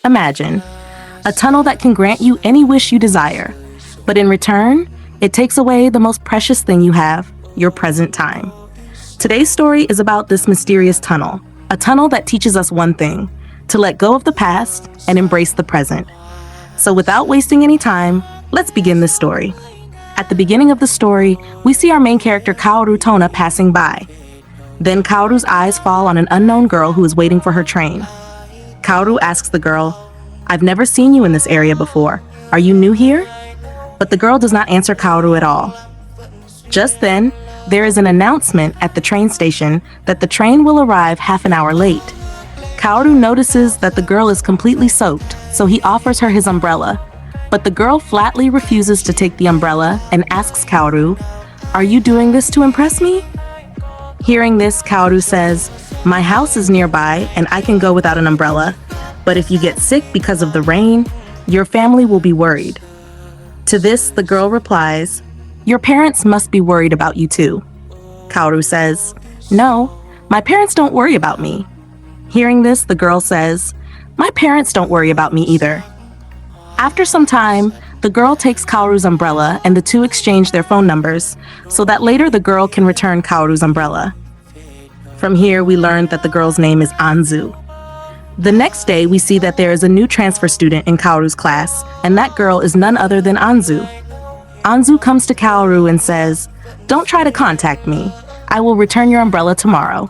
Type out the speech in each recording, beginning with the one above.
Imagine a tunnel that can grant you any wish you desire, but in return, it takes away the most precious thing you have, your present time. Today's story is about this mysterious tunnel, a tunnel that teaches us one thing: to let go of the past and embrace the present. So without wasting any time, let's begin this story. At the beginning of the story, we see our main character Kaoru Tona passing by. Then Kaoru's eyes fall on an unknown girl who is waiting for her train. Kaoru asks the girl, "I've never seen you in this area before. Are you new here?" But the girl does not answer Kaoru at all. Just then, there is an announcement at the train station that the train will arrive half an hour late. Kaoru notices that the girl is completely soaked, so he offers her his umbrella. But the girl flatly refuses to take the umbrella and asks Kaoru, "Are you doing this to impress me?" Hearing this, Kaoru says, "My house is nearby and I can go without an umbrella, but if you get sick because of the rain, your family will be worried." To this, the girl replies, "Your parents must be worried about you too." Kaoru says, "No, my parents don't worry about me." Hearing this, the girl says, "My parents don't worry about me either." After some time, the girl takes Kaoru's umbrella and the two exchange their phone numbers so that later the girl can return Kaoru's umbrella. From here, we learn that the girl's name is Anzu. The next day, we see that there is a new transfer student in Kaoru's class, and that girl is none other than Anzu. Anzu comes to Kaoru and says, "Don't try to contact me. I will return your umbrella tomorrow."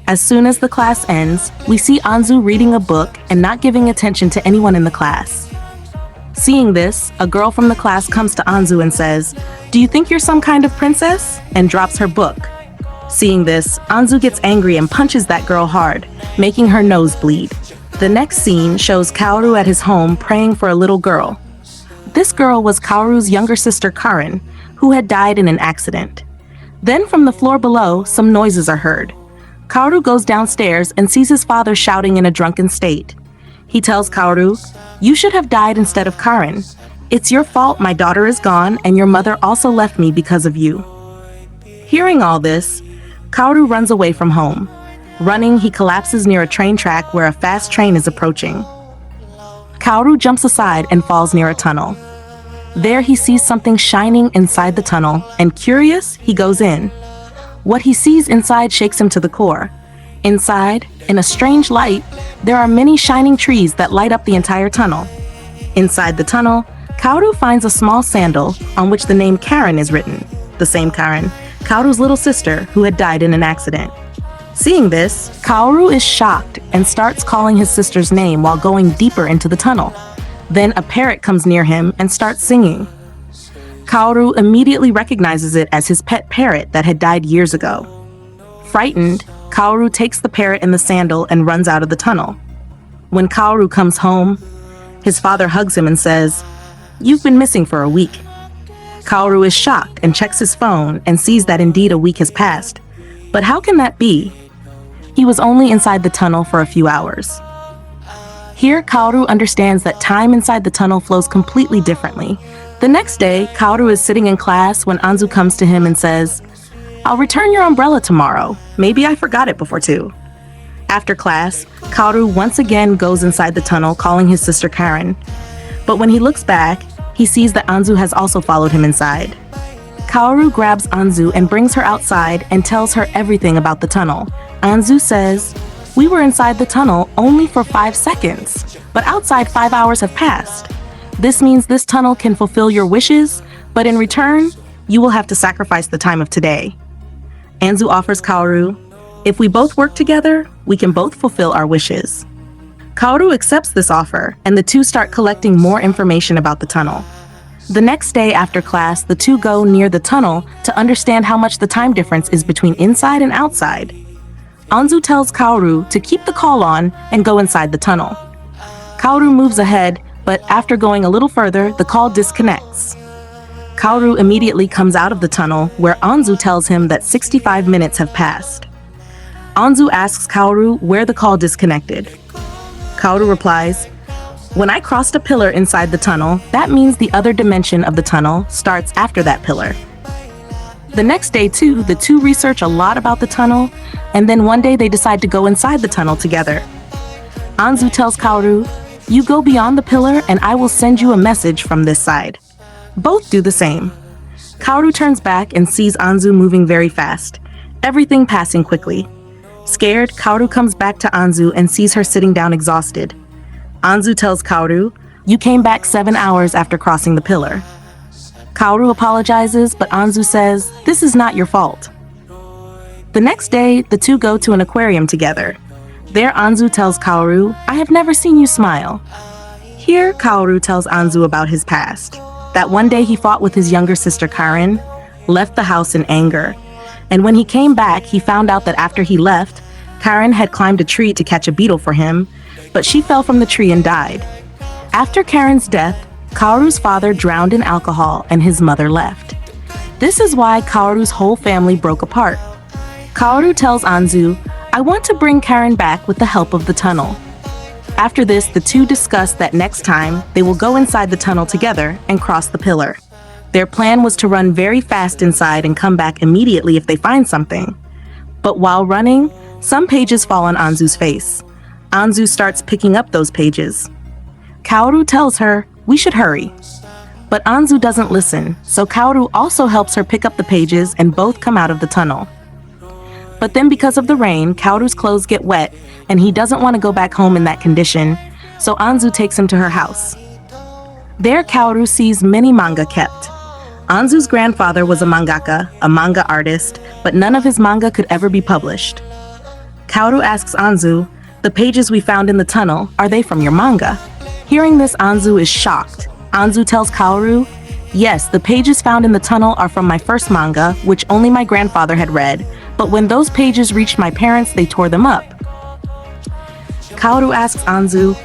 As soon as the class ends, we see Anzu reading a book and not giving attention to anyone in the class. Seeing this, a girl from the class comes to Anzu and says, "Do you think you're some kind of princess?" and drops her book. Seeing this, Anzu gets angry and punches that girl hard, making her nose bleed. The next scene shows Kaoru at his home praying for a little girl. This girl was Kaoru's younger sister Karin, who had died in an accident. Then from the floor below, some noises are heard. Kaoru goes downstairs and sees his father shouting in a drunken state. He tells Kaoru, "You should have died instead of Karin. It's your fault my daughter is gone and your mother also left me because of you." Hearing all this, Kaoru runs away from home. Running, he collapses near a train track where a fast train is approaching. Kaoru jumps aside and falls near a tunnel. There he sees something shining inside the tunnel, and curious, he goes in. What he sees inside shakes him to the core. Inside, in a strange light, there are many shining trees that light up the entire tunnel. Inside the tunnel, Kaoru finds a small sandal on which the name Karen is written. The same Karen, Kaoru's little sister who had died in an accident. Seeing this, Kaoru is shocked and starts calling his sister's name while going deeper into the tunnel. Then a parrot comes near him and starts singing. Kaoru immediately recognizes it as his pet parrot that had died years ago. Frightened, Kaoru takes the parrot and the sandal and runs out of the tunnel. When Kaoru comes home, his father hugs him and says, "You've been missing for a week." Kaoru is shocked and checks his phone and sees that indeed a week has passed. But how can that be? He was only inside the tunnel for a few hours. Here, Kaoru understands that time inside the tunnel flows completely differently. The next day, Kaoru is sitting in class when Anzu comes to him and says, "I'll return your umbrella tomorrow. Maybe I forgot it before too." After class, Kaoru once again goes inside the tunnel calling his sister Karen. But when he looks back, he sees that Anzu has also followed him inside. Kaoru grabs Anzu and brings her outside and tells her everything about the tunnel. Anzu says, "We were inside the tunnel only for 5 seconds, but outside 5 hours have passed. This means this tunnel can fulfill your wishes, but in return, you will have to sacrifice the time of today." Anzu offers Kaoru, "If we both work together, we can both fulfill our wishes." Kaoru accepts this offer, and the two start collecting more information about the tunnel. The next day after class, the two go near the tunnel to understand how much the time difference is between inside and outside. Anzu tells Kaoru to keep the call on and go inside the tunnel. Kaoru moves ahead, but after going a little further, the call disconnects. Kaoru immediately comes out of the tunnel, where Anzu tells him that 65 minutes have passed. Anzu asks Kaoru where the call disconnected. Kaoru replies, "When I crossed a pillar inside the tunnel, that means the other dimension of the tunnel starts after that pillar." The next day too, the two research a lot about the tunnel, and then one day they decide to go inside the tunnel together. Anzu tells Kaoru, "You go beyond the pillar and I will send you a message from this side." Both do the same. Kaoru turns back and sees Anzu moving very fast, everything passing quickly. Scared, Kaoru comes back to Anzu and sees her sitting down exhausted. Anzu tells Kaoru, "You came back 7 hours after crossing the pillar." Kaoru apologizes, but Anzu says, "This is not your fault." The next day, the two go to an aquarium together. There, Anzu tells Kaoru, "I have never seen you smile." Here, Kaoru tells Anzu about his past. That one day he fought with his younger sister Karen, left the house in anger. And when he came back, he found out that after he left, Karen had climbed a tree to catch a beetle for him, but she fell from the tree and died. After Karen's death, Kaoru's father drowned in alcohol and his mother left. This is why Kaoru's whole family broke apart. Kaoru tells Anzu, "I want to bring Karen back with the help of the tunnel." After this, the two discuss that next time, they will go inside the tunnel together and cross the pillar. Their plan was to run very fast inside and come back immediately if they find something. But while running, some pages fall on Anzu's face. Anzu starts picking up those pages. Kaoru tells her, "We should hurry." But Anzu doesn't listen, so Kaoru also helps her pick up the pages and both come out of the tunnel. But then because of the rain, Kaoru's clothes get wet and he doesn't want to go back home in that condition, so Anzu takes him to her house. There, Kaoru sees many manga kept. Anzu's grandfather was a mangaka, a manga artist, but none of his manga could ever be published. Kaoru asks Anzu, "The pages we found in the tunnel, are they from your manga?" Hearing this, Anzu is shocked. Anzu tells Kaoru, "Yes, the pages found in the tunnel are from my first manga, which only my grandfather had read, but when those pages reached my parents, they tore them up." Kaoru asks Anzu,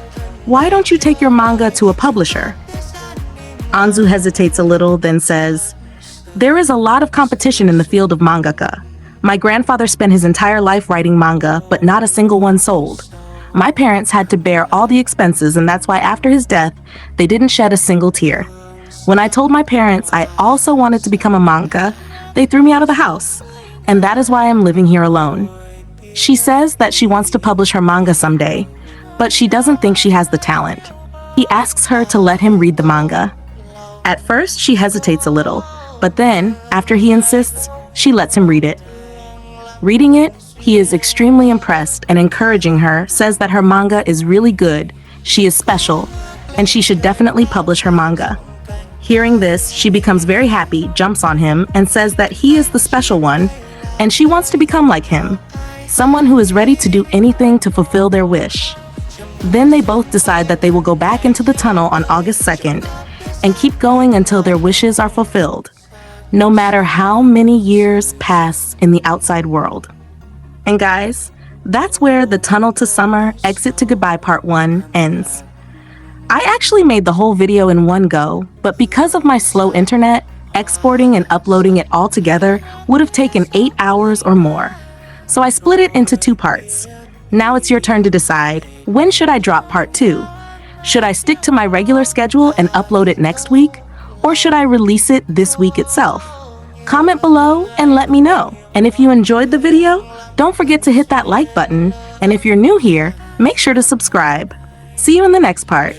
"Why don't you take your manga to a publisher?" Anzu hesitates a little, then says, "There is a lot of competition in the field of mangaka. My grandfather spent his entire life writing manga, but not a single one sold. My parents had to bear all the expenses, and that's why after his death, they didn't shed a single tear. When I told my parents I also wanted to become a mangaka, they threw me out of the house, and that is why I'm living here alone." She says that she wants to publish her manga someday, but she doesn't think she has the talent. He asks her to let him read the manga. At first, she hesitates a little, but then, after he insists, she lets him read it. Reading it, he is extremely impressed and encouraging her, says that her manga is really good, she is special, and she should definitely publish her manga. Hearing this, she becomes very happy, jumps on him, and says that he is the special one, and she wants to become like him, someone who is ready to do anything to fulfill their wish. Then they both decide that they will go back into the tunnel on August 2nd and keep going until their wishes are fulfilled, no matter how many years pass in the outside world. And guys, that's where the Tunnel to Summer, Exit to Goodbye Part 1 ends. I actually made the whole video in one go, but because of my slow internet, exporting and uploading it all together would have taken 8 hours or more. So I split it into 2 parts. Now it's your turn to decide, when should I drop part 2? Should I stick to my regular schedule and upload it next week? Or should I release it this week itself? Comment below and let me know. And if you enjoyed the video, don't forget to hit that like button. And if you're new here, make sure to subscribe. See you in the next part.